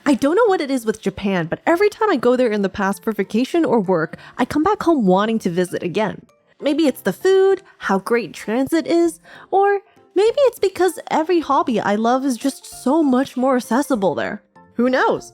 I don't know what it is with Japan, but every time I go there in the past for vacation or work, I come back home wanting to visit again. Maybe it's the food, how great transit is, or maybe it's because every hobby I love is just so much more accessible there. Who knows?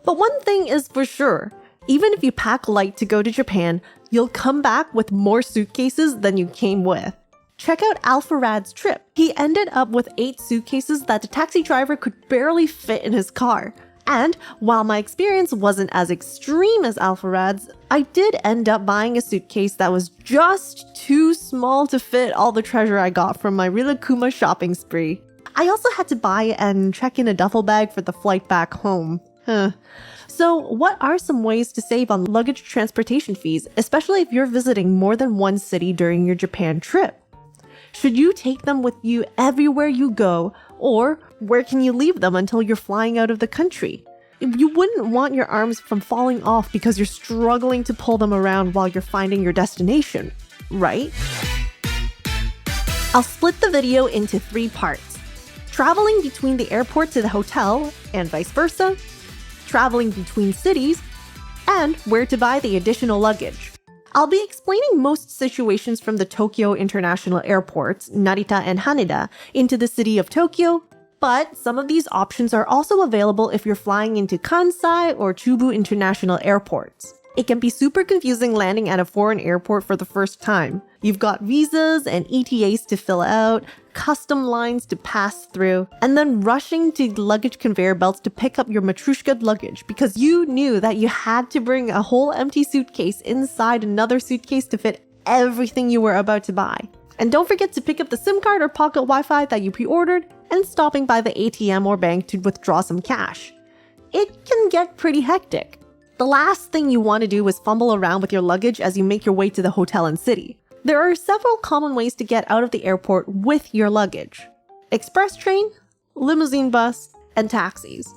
But one thing is for sure, even if you pack light to go to Japan, you'll come back with more suitcases than you came with. Check out Alpharad's trip. He ended up with 8 suitcases that the taxi driver could barely fit in his car. And while my experience wasn't as extreme as Alpharad's, I did end up buying a suitcase that was just too small to fit all the treasure I got from my Rilakuma shopping spree. I also had to buy and check in a duffel bag for the flight back home. So what are some ways to save on luggage transportation fees, especially if you're visiting more than one city during your Japan trip? Should you take them with you everywhere you go, or where can you leave them until you're flying out of the country? You wouldn't want your arms from falling off because you're struggling to pull them around while you're finding your destination, right? I'll split the video into 3 parts. Traveling between the airport to the hotel, and vice versa, traveling between cities, and where to buy the additional luggage. I'll be explaining most situations from the Tokyo International Airports, Narita and Haneda, into the city of Tokyo, but some of these options are also available if you're flying into Kansai or Chubu International Airports. It can be super confusing landing at a foreign airport for the first time. You've got visas and ETAs to fill out, custom lines to pass through, and then rushing to luggage conveyor belts to pick up your matryoshka luggage because you knew that you had to bring a whole empty suitcase inside another suitcase to fit everything you were about to buy. And don't forget to pick up the SIM card or pocket Wi-Fi that you pre-ordered and stopping by the ATM or bank to withdraw some cash. It can get pretty hectic. The last thing you want to do is fumble around with your luggage as you make your way to the hotel and city. There are several common ways to get out of the airport with your luggage: express train, limousine bus, and taxis.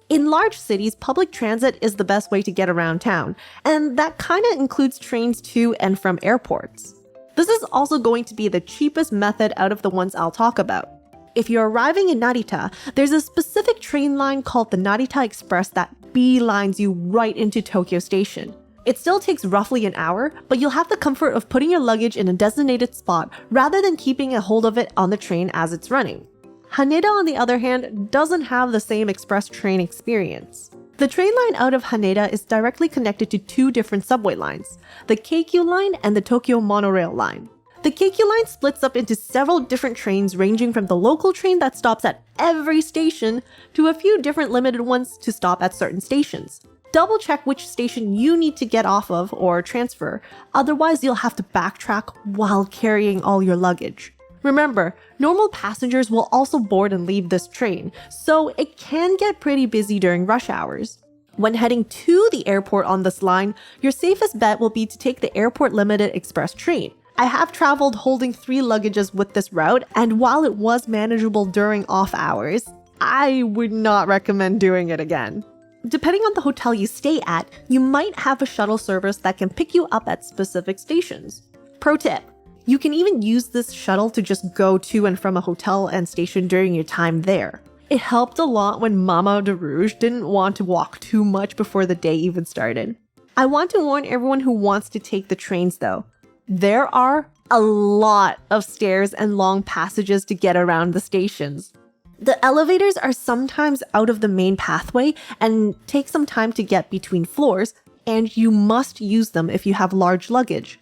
In large cities, public transit is the best way to get around town, and that kinda includes trains to and from airports. This is also going to be the cheapest method out of the ones I'll talk about. If you're arriving in Narita, there's a specific train line called the Narita Express that beelines you right into Tokyo Station. It still takes roughly an hour, but you'll have the comfort of putting your luggage in a designated spot rather than keeping a hold of it on the train as it's running. Haneda, on the other hand, doesn't have the same express train experience. The train line out of Haneda is directly connected to 2 different subway lines, the Keikyu line and the Tokyo Monorail line. The Keikyu line splits up into several different trains ranging from the local train that stops at every station to a few different limited ones to stop at certain stations. Double check which station you need to get off of or transfer, otherwise you'll have to backtrack while carrying all your luggage. Remember, normal passengers will also board and leave this train, so it can get pretty busy during rush hours. When heading to the airport on this line, your safest bet will be to take the Airport Limited Express train. I have traveled holding 3 luggages with this route, and while it was manageable during off hours, I would not recommend doing it again. Depending on the hotel you stay at, you might have a shuttle service that can pick you up at specific stations. Pro tip: you can even use this shuttle to just go to and from a hotel and station during your time there. It helped a lot when Mama deRouge didn't want to walk too much before the day even started. I want to warn everyone who wants to take the trains though. There are a lot of stairs and long passages to get around the stations. The elevators are sometimes out of the main pathway and take some time to get between floors, and you must use them if you have large luggage.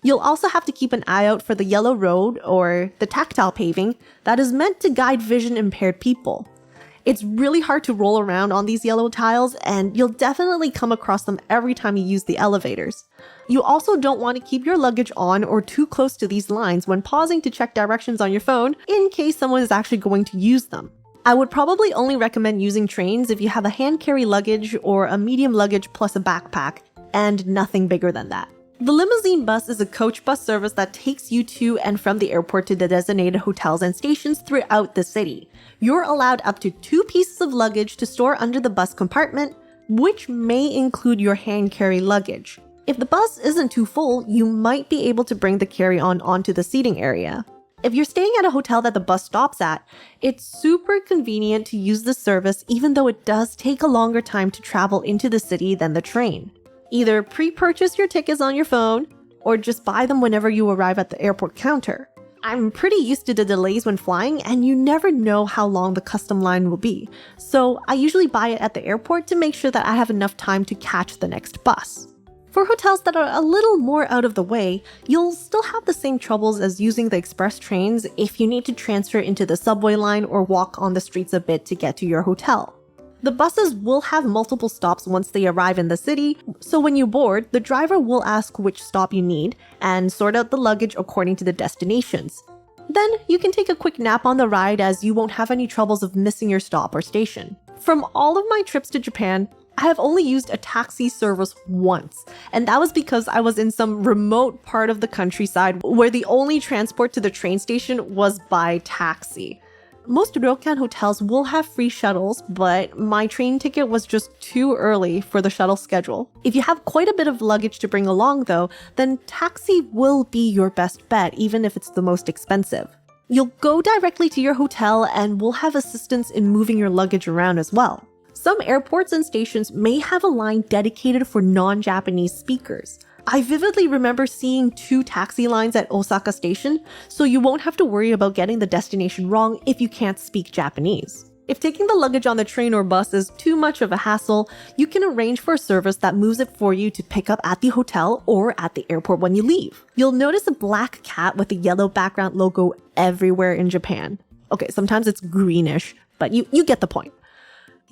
You'll also have to keep an eye out for the yellow road or the tactile paving that is meant to guide vision impaired people. It's really hard to roll around on these yellow tiles, and you'll definitely come across them every time you use the elevators. You also don't want to keep your luggage on or too close to these lines when pausing to check directions on your phone in case someone is actually going to use them. I would probably only recommend using trains if you have a hand carry luggage or a medium luggage plus a backpack, and nothing bigger than that. The limousine bus is a coach bus service that takes you to and from the airport to the designated hotels and stations throughout the city. You're allowed up to 2 pieces of luggage to store under the bus compartment, which may include your hand carry luggage. If the bus isn't too full, you might be able to bring the carry-on onto the seating area. If you're staying at a hotel that the bus stops at, it's super convenient to use the service even though it does take a longer time to travel into the city than the train. Either pre-purchase your tickets on your phone or just buy them whenever you arrive at the airport counter. I'm pretty used to the delays when flying, and you never know how long the custom line will be, so I usually buy it at the airport to make sure that I have enough time to catch the next bus. For hotels that are a little more out of the way, you'll still have the same troubles as using the express trains if you need to transfer into the subway line or walk on the streets a bit to get to your hotel. The buses will have multiple stops once they arrive in the city, so when you board, the driver will ask which stop you need and sort out the luggage according to the destinations. Then you can take a quick nap on the ride as you won't have any troubles of missing your stop or station. From all of my trips to Japan, I have only used a taxi service once, and that was because I was in some remote part of the countryside where the only transport to the train station was by taxi. Most ryokan hotels will have free shuttles, but my train ticket was just too early for the shuttle schedule. If you have quite a bit of luggage to bring along though, then taxi will be your best bet even if it's the most expensive. You'll go directly to your hotel and will have assistance in moving your luggage around as well. Some airports and stations may have a line dedicated for non-Japanese speakers. I vividly remember seeing 2 taxi lines at Osaka Station, so you won't have to worry about getting the destination wrong if you can't speak Japanese. If taking the luggage on the train or bus is too much of a hassle, you can arrange for a service that moves it for you to pick up at the hotel or at the airport when you leave. You'll notice a black cat with a yellow background logo everywhere in Japan. Okay, sometimes it's greenish, but you get the point.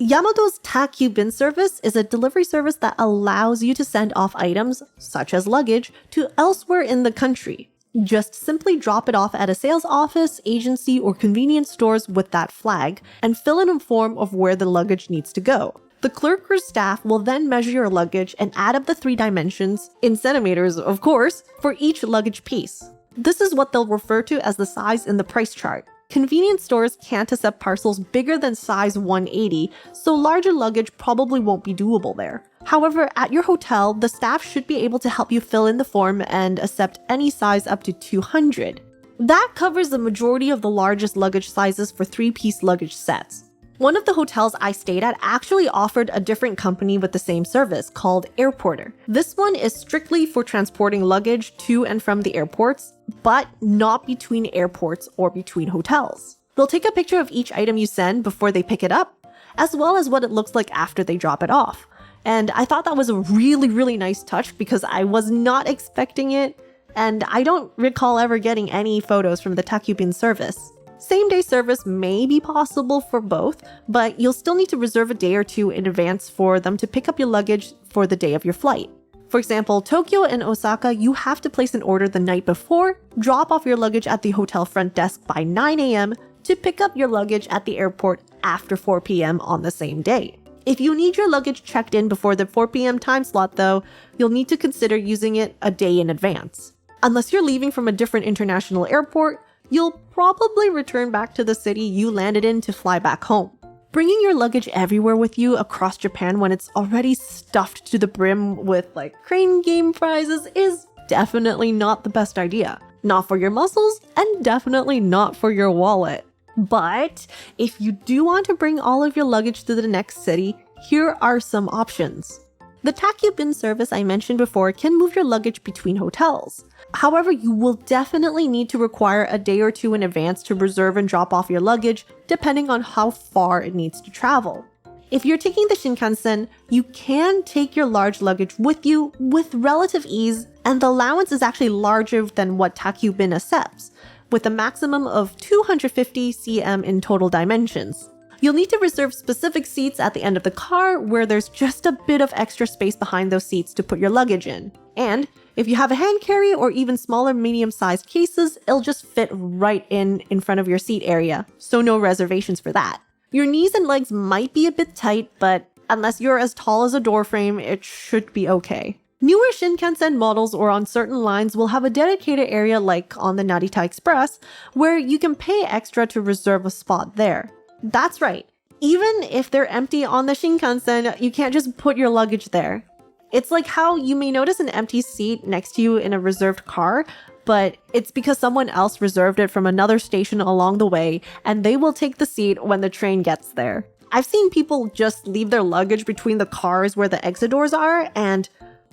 Yamato's Takyubin service is a delivery service that allows you to send off items, such as luggage, to elsewhere in the country. Just simply drop it off at a sales office, agency, or convenience stores with that flag, and fill in a form of where the luggage needs to go. The clerk or staff will then measure your luggage and add up the 3 dimensions, in centimeters of course, for each luggage piece. This is what they'll refer to as the size in the price chart. Convenience stores can't accept parcels bigger than size 180, so larger luggage probably won't be doable there. However, at your hotel, the staff should be able to help you fill in the form and accept any size up to 200. That covers the majority of the largest luggage sizes for 3-piece luggage sets. One of the hotels I stayed at actually offered a different company with the same service called Airporter. This one is strictly for transporting luggage to and from the airports, but not between airports or between hotels. They'll take a picture of each item you send before they pick it up, as well as what it looks like after they drop it off. And I thought that was a really nice touch because I was not expecting it, and I don't recall ever getting any photos from the Takyubin service. Same-day service may be possible for both, but you'll still need to reserve a day or 2 in advance for them to pick up your luggage for the day of your flight. For example, Tokyo and Osaka, you have to place an order the night before, drop off your luggage at the hotel front desk by 9 a.m. to pick up your luggage at the airport after 4 p.m. on the same day. If you need your luggage checked in before the 4 p.m. time slot though, you'll need to consider using it a day in advance. Unless you're leaving from a different international airport, you'll probably return back to the city you landed in to fly back home. Bringing your luggage everywhere with you across Japan when it's already stuffed to the brim with crane game prizes is definitely not the best idea. Not for your muscles and definitely not for your wallet. But if you do want to bring all of your luggage to the next city, here are some options. The Takyubin service I mentioned before can move your luggage between hotels. However, you will definitely need to require a day or 2 in advance to reserve and drop off your luggage, depending on how far it needs to travel. If you're taking the Shinkansen, you can take your large luggage with you with relative ease, and the allowance is actually larger than what Takyubin accepts, with a maximum of 250 cm in total dimensions. You'll need to reserve specific seats at the end of the car where there's just a bit of extra space behind those seats to put your luggage in. And if you have a hand carry or even smaller medium-sized cases, it'll just fit right in front of your seat area, so no reservations for that. Your knees and legs might be a bit tight, but unless you're as tall as a door frame, it should be okay. Newer Shinkansen models or on certain lines will have a dedicated area like on the Narita Express, where you can pay extra to reserve a spot there. That's right, even if they're empty on the Shinkansen, you can't just put your luggage there. It's like how you may notice an empty seat next to you in a reserved car, but it's because someone else reserved it from another station along the way, and they will take the seat when the train gets there. I've seen people just leave their luggage between the cars where the exit doors are, and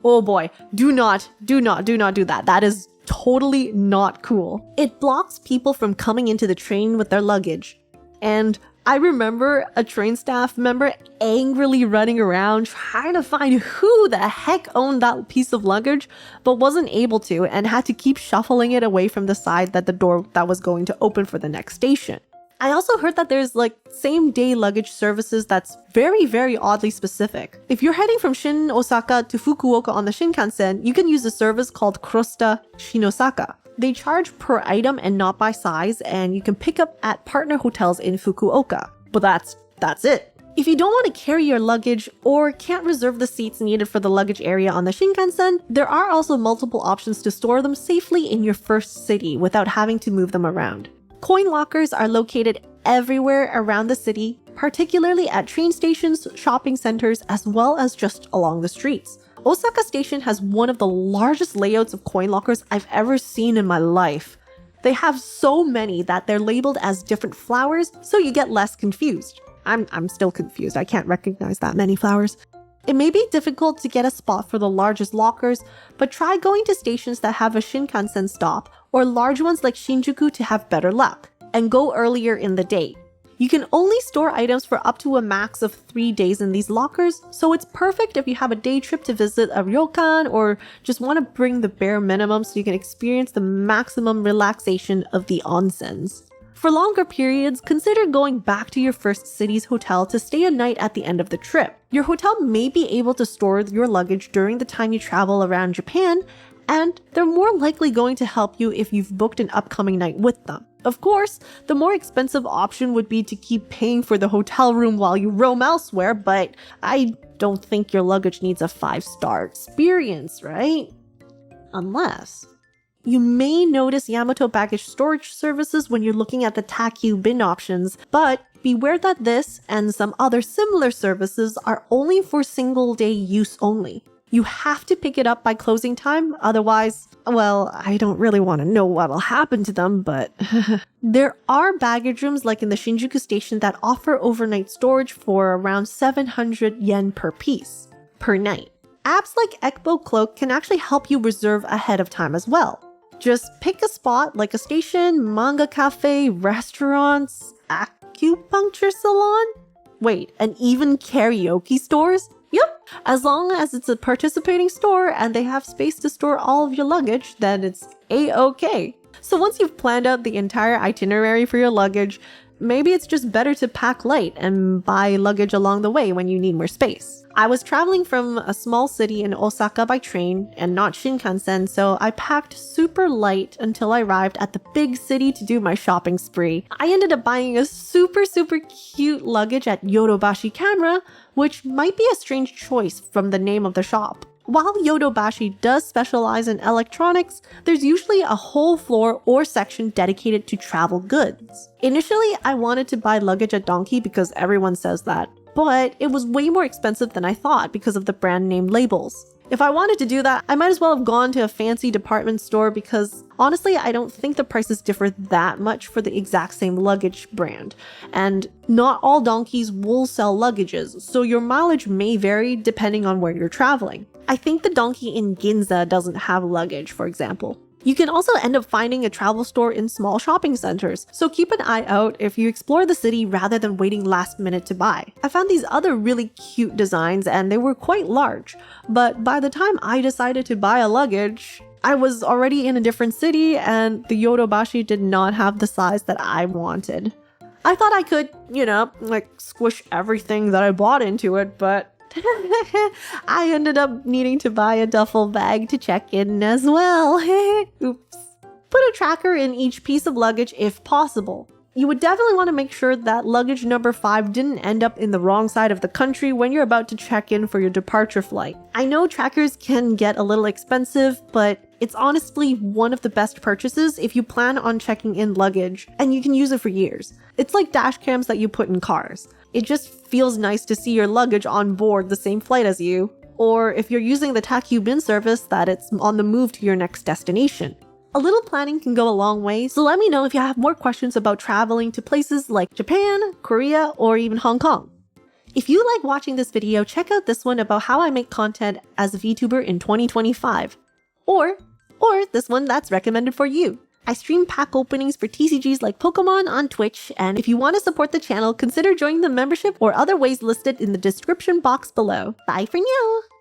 oh boy, do not do that. That is totally not cool. It blocks people from coming into the train with their luggage. And I remember a train staff member angrily running around trying to find who the heck owned that piece of luggage, but wasn't able to and had to keep shuffling it away from the side that the door that was going to open for the next station. I also heard that there's same-day luggage services that's very oddly specific. If you're heading from Osaka to Fukuoka on the Shinkansen, you can use a service called Crosta Shinosaka. They charge per item and not by size, and you can pick up at partner hotels in Fukuoka. But that's it. If you don't want to carry your luggage or can't reserve the seats needed for the luggage area on the Shinkansen, there are also multiple options to store them safely in your first city without having to move them around. Coin lockers are located everywhere around the city, particularly at train stations, shopping centers, as well as just along the streets. Osaka Station has one of the largest layouts of coin lockers I've ever seen in my life. They have so many that they're labeled as different flowers, so you get less confused. I'm still confused. I can't recognize that many flowers. It may be difficult to get a spot for the largest lockers, but try going to stations that have a Shinkansen stop or large ones like Shinjuku to have better luck, and go earlier in the day. You can only store items for up to a max of 3 days in these lockers, so it's perfect if you have a day trip to visit a ryokan or just want to bring the bare minimum so you can experience the maximum relaxation of the onsens. For longer periods, consider going back to your first city's hotel to stay a night at the end of the trip. Your hotel may be able to store your luggage during the time you travel around Japan, and they're more likely going to help you if you've booked an upcoming night with them. Of course, the more expensive option would be to keep paying for the hotel room while you roam elsewhere, but I don't think your luggage needs a 5-star experience, right? Unless you may notice Yamato baggage storage services when you're looking at the taku bin options, but beware that this and some other similar services are only for single-day use only. You have to pick it up by closing time, otherwise, well, I don't really want to know what'll happen to them, but there are baggage rooms like in the Shinjuku station that offer overnight storage for around 700 yen per piece, per night. Apps like ecbo Cloak can actually help you reserve ahead of time as well. Just pick a spot like a station, manga cafe, restaurants, acupuncture salon? Wait, and even karaoke stores? Yep, as long as it's a participating store and they have space to store all of your luggage, then it's a-okay. So once you've planned out the entire itinerary for your luggage, maybe it's just better to pack light and buy luggage along the way when you need more space. I was traveling from a small city in Osaka by train and not Shinkansen, so I packed super light until I arrived at the big city to do my shopping spree. I ended up buying a super cute luggage at Yodobashi Camera, which might be a strange choice from the name of the shop. While Yodobashi does specialize in electronics, there's usually a whole floor or section dedicated to travel goods. Initially, I wanted to buy luggage at Donkey because everyone says that, but it was way more expensive than I thought because of the brand name labels. If I wanted to do that, I might as well have gone to a fancy department store because honestly, I don't think the prices differ that much for the exact same luggage brand. And not all donkeys will sell luggages, so your mileage may vary depending on where you're traveling. I think the donkey in Ginza doesn't have luggage, for example. You can also end up finding a travel store in small shopping centers, so keep an eye out if you explore the city rather than waiting last minute to buy. I found these other really cute designs and they were quite large, but by the time I decided to buy a luggage, I was already in a different city and the Yodobashi did not have the size that I wanted. I thought I could, squish everything that I bought into it, but I ended up needing to buy a duffel bag to check in as well. Oops. Put a tracker in each piece of luggage if possible. You would definitely want to make sure that luggage number 5 didn't end up in the wrong side of the country when you're about to check in for your departure flight. I know trackers can get a little expensive, but it's honestly one of the best purchases if you plan on checking in luggage, and you can use it for years. It's like dash cams that you put in cars. It just feels nice to see your luggage on board the same flight as you, or if you're using the taku bin service, that it's on the move to your next destination. A little planning can go a long way, so let me know if you have more questions about traveling to places like Japan, Korea, or even Hong Kong. If you like watching this video, check out this one about how I make content as a VTuber in 2025. Or this one that's recommended for you. I stream pack openings for TCGs like Pokemon on Twitch, and if you want to support the channel, consider joining the membership or other ways listed in the description box below. Bye for now!